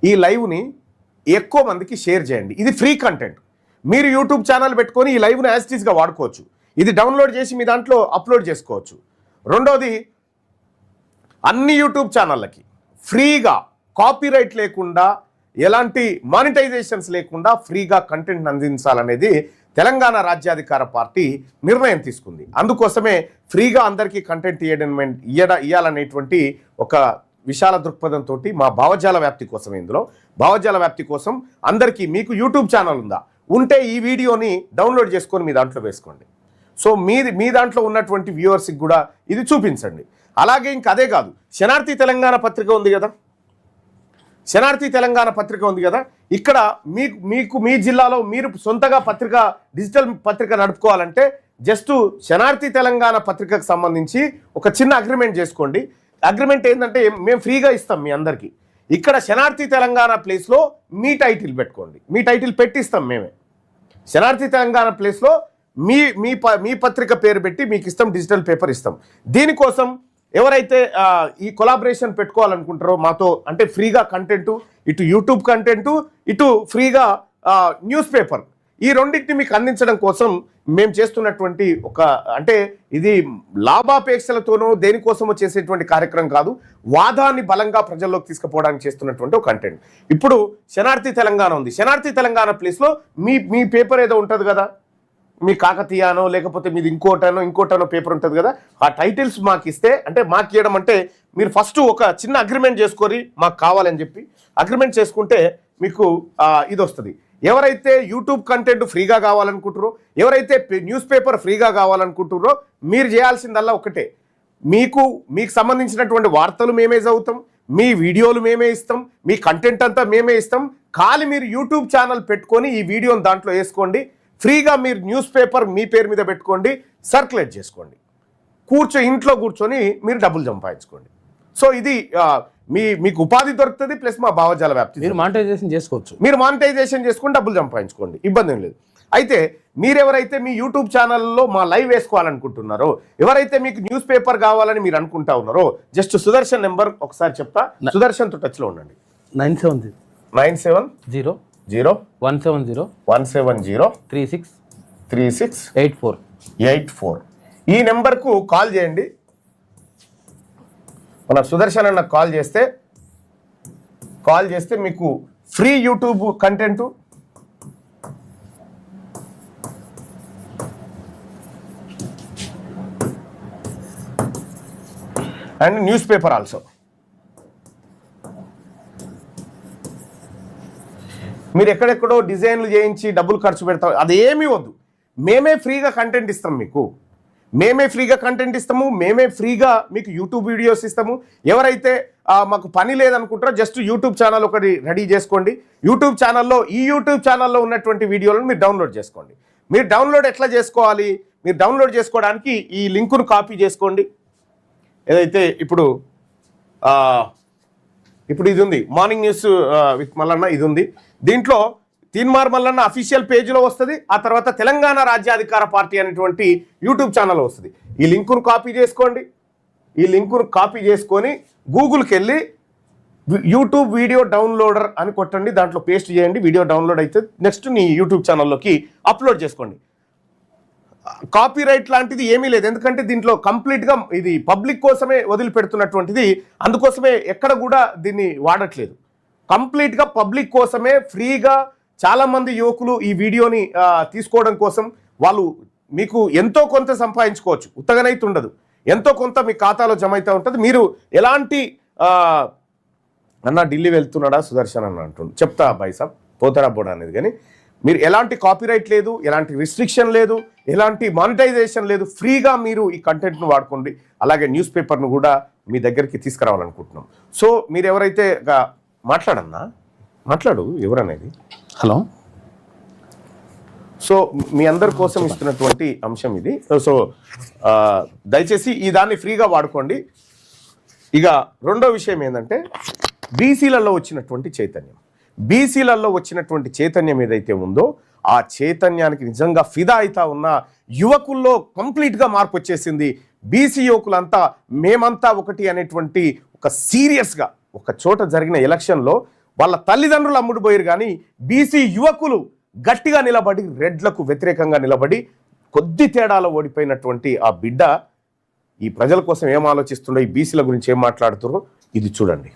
ఈ లైవ్ని ఎక్కువ మందికి షేర్ చేయండి. ఇది ఫ్రీ కంటెంట్. మీరు యూట్యూబ్ ఛానల్ పెట్టుకొని ఈ లైవ్ని యాజ్ ఇట్ ఈస్గా వాడుకోవచ్చు. ఇది డౌన్లోడ్ చేసి మీ దాంట్లో అప్లోడ్ చేసుకోవచ్చు. రెండోది, అన్ని యూట్యూబ్ ఛానళ్ళకి ఫ్రీగా కాపీరైట్ లేకుండా, ఎలాంటి మానిటైజేషన్స్ లేకుండా ఫ్రీగా కంటెంట్ అందించాలనేది తెలంగాణ రాజ్యాధికార పార్టీ నిర్ణయం తీసుకుంది. అందుకోసమే ఫ్రీగా అందరికీ కంటెంట్ ఇవ్వాలనేటువంటి ఒక విశాల దృక్పథంతో మా భావజాల వ్యాప్తి కోసం, ఇందులో భావజాల వ్యాప్తి కోసం అందరికీ, మీకు యూట్యూబ్ ఛానల్ ఉంటే ఈ వీడియోని డౌన్లోడ్ చేసుకొని మీ దాంట్లో వేసుకోండి. సో మీ దాంట్లో ఉన్నటువంటి వ్యూవర్స్కి కూడా ఇది చూపించండి. అలాగే ఇంక అదే కాదు, శనార్థి తెలంగాణ పత్రిక ఉంది కదా, శనార్థి తెలంగాణ పత్రిక ఉంది కదా, ఇక్కడ మీకు మీ జిల్లాలో మీరు సొంతగా డిజిటల్ పత్రిక నడుపుకోవాలంటే జస్ట్ శనార్థి తెలంగాణ పత్రికకు సంబంధించి ఒక చిన్న అగ్రిమెంట్ చేసుకోండి. అగ్రిమెంట్ ఏంటంటే, మేము ఫ్రీగా ఇస్తాం మీ అందరికీ. ఇక్కడ శనార్థి తెలంగాణ ప్లేస్లో మీ టైటిల్ పెట్టుకోండి. మీ టైటిల్ పెట్టిస్తాం మేమే. శనార్థి తెలంగాణ ప్లేస్లో మీ పత్రిక పేరు పెట్టి మీకు ఇస్తాం, డిజిటల్ పేపర్ ఇస్తాం. దీనికోసం ఎవరైతే ఈ కొలాబరేషన్ పెట్టుకోవాలనుకుంటారో మాతో, అంటే ఫ్రీగా కంటెంటు, ఇటు యూట్యూబ్ కంటెంటు, ఇటు ఫ్రీగా న్యూస్ పేపర్, ఈ రెండింటిని మీకు అందించడం కోసం మేము చేస్తున్నటువంటి అంటే ఇది లాభాపేక్షలతోనో దేనికోసమో చేసేటువంటి కార్యక్రమం కాదు. వాదాన్ని బలంగా ప్రజల్లోకి తీసుకుపోవడానికి చేస్తున్నటువంటి ఒక కంటెంట్. ఇప్పుడు శనార్థి తెలంగాణ ఉంది. శనార్థి తెలంగాణ ప్లేస్లో మీ పేపర్ ఏదో ఉంటుంది కదా, మీ కాకతీయానో లేకపోతే మీది ఇంకోటనో పేపర్ ఉంటుంది కదా, ఆ టైటిల్స్ మాకు ఇస్తే, అంటే మాకు ఇవ్వడం అంటే మీరు ఫస్ట్ ఒక చిన్న అగ్రిమెంట్ చేసుకొని మాకు కావాలని చెప్పి అగ్రిమెంట్ చేసుకుంటే మీకు ఇది వస్తుంది. ఎవరైతే యూట్యూబ్ కంటెంట్ ఫ్రీగా కావాలనుకుంటారో, ఎవరైతే న్యూస్ పేపర్ ఫ్రీగా కావాలనుకుంటారో, మీరు చేయాల్సిందల్లా ఒకటే, మీకు సంబంధించినటువంటి వార్తలు మేమే చదువుతాం, మీ వీడియోలు మేమే ఇస్తాం, మీ కంటెంట్ అంతా మేమే ఇస్తాం. ఖాళీ మీరు యూట్యూబ్ ఛానల్ పెట్టుకొని ఈ వీడియోని దాంట్లో వేసుకోండి. ఫ్రీగా మీరు న్యూస్ పేపర్ మీ పేరు మీద పెట్టుకోండి, సర్క్యులేట్ చేసుకోండి, ఇంట్లో కూర్చొని మీరు డబ్బులు సంపాదించుకోండి. సో ఇది మీకు ఉపాధి దొరుకుతుంది, ప్లస్ మా భావజాల వ్యాప్తి. మీరు మానిటైజేషన్ చేసుకోవచ్చు, మీరు మానిటైజేషన్ చేసుకుని డబ్బులు సంపాదించుకోండి, ఇబ్బంది ఏం లేదు. అయితే మీరెవరైతే మీ యూట్యూబ్ ఛానల్లో మా లైవ్ వేసుకోవాలనుకుంటున్నారో, ఎవరైతే మీకు న్యూస్ పేపర్ కావాలని మీరు అనుకుంటా ఉన్నారో, జస్ట్ సుదర్శన్ నెంబర్ ఒకసారి చెప్తా, సుదర్శన్తో టచ్లో ఉండండి. 970170 ఈ నెంబర్కు కాల్ చేయండి. మన సుదర్శన్ అన్న కాల్ చేస్తే మీకు free YouTube content, and news paper also. మీరు ఎక్కడెక్కడో డిజైన్లు చేయించి డబ్బులు ఖర్చు పెడతాం, అదేమీ వద్దు. మేమే ఫ్రీగా కంటెంట్ ఇస్తాం మీకు, మేమే ఫ్రీగా మీకు యూట్యూబ్ వీడియోస్ ఇస్తాము. ఎవరైతే మాకు పని లేదనుకుంటారో జస్ట్ యూట్యూబ్ ఛానల్ ఒకటి రెడీ చేసుకోండి. యూట్యూబ్ ఛానల్లో ఉన్నటువంటి వీడియోలను మీరు డౌన్లోడ్ చేసుకోండి. మీరు డౌన్లోడ్ ఎట్లా చేసుకోవాలి? మీరు డౌన్లోడ్ చేసుకోవడానికి ఈ లింకును కాపీ చేసుకోండి. ఏదైతే ఇప్పుడు ఇది ఉంది, మార్నింగ్ న్యూస్ విత్ మల్లన్న, ఇది ఉంది. దీంట్లో తీన్మార్ మల్లన్న అఫీషియల్ పేజ్లో వస్తుంది. ఆ తర్వాత తెలంగాణ రాజ్యాధికార పార్టీ అనేటువంటి యూట్యూబ్ ఛానల్లో వస్తుంది. ఈ లింకును కాపీ చేసుకొని గూగుల్కి వెళ్ళి యూట్యూబ్ వీడియో డౌన్లోడర్ అని కొట్టండి, దాంట్లో పేస్ట్ చేయండి. వీడియో డౌన్లోడ్ అయితే నెక్స్ట్ మీ యూట్యూబ్ ఛానల్లోకి అప్లోడ్ చేసుకోండి. కాపీరైట్ లాంటిది ఏమీ లేదు, ఎందుకంటే దీంట్లో కంప్లీట్గా ఇది పబ్లిక్ కోసమే వదిలిపెడుతున్నటువంటిది. అందుకోసమే ఎక్కడ కూడా దీన్ని వాడట్లేదు. కంప్లీట్గా పబ్లిక్ కోసమే ఫ్రీగా చాలామంది యువకులు ఈ వీడియోని తీసుకోవడం కోసం వాళ్ళు మీకు ఎంతో కొంత సంపాదించుకోవచ్చు, ఉత్తగానైతే ఉండదు, ఎంతో కొంత మీ ఖాతాలో జమ అయితే ఉంటుంది. మీరు ఎలాంటి అన్న ఢిల్లీ వెళ్తున్నాడా సుదర్శన్ అన్న అంటుండు, చెప్తా బాయ్ సాబ్ పోతారా బోడా అనేది. కానీ మీరు ఎలాంటి కాపీరైట్ లేదు, ఎలాంటి రిస్ట్రిక్షన్ లేదు, ఎలాంటి మానిటైజేషన్ లేదు. ఫ్రీగా మీరు ఈ కంటెంట్ను వాడుకోండి. అలాగే న్యూస్ పేపర్ను కూడా మీ దగ్గరికి తీసుకురావాలనుకుంటున్నాం. సో మీరు ఎవరైతే మాట్లాడు ఎవరనేది. హలో. సో మీ అందరి కోసం ఇస్తున్నటువంటి అంశం ఇది. సో దయచేసి ఈ దాన్ని ఫ్రీగా వాడుకోండి. ఇక రెండో విషయం ఏంటంటే, బీసీలలో వచ్చినటువంటి చైతన్యం ఏదైతే ఉందో, ఆ చైతన్యానికి నిజంగా ఫిదా అవుతా ఉన్న యువకుల్లో కంప్లీట్గా మార్పు వచ్చేసింది. బీసీ యువకులంతా మేమంతా ఒకటి అనేటువంటి ఒక సీరియస్గా, ఒక చోట జరిగిన ఎలక్షన్లో వాళ్ళ తల్లిదండ్రులు అమ్ముడుపోయారు, కానీ బీసీ యువకులు గట్టిగా నిలబడి రెడ్లకు వ్యతిరేకంగా నిలబడి కొద్ది తేడాలో ఓడిపోయినటువంటి ఆ బిడ్డ ఈ ప్రజల కోసం ఏం ఆలోచిస్తుండో, ఈ బీసీల గురించి ఏం మాట్లాడుతారో ఇది చూడండి.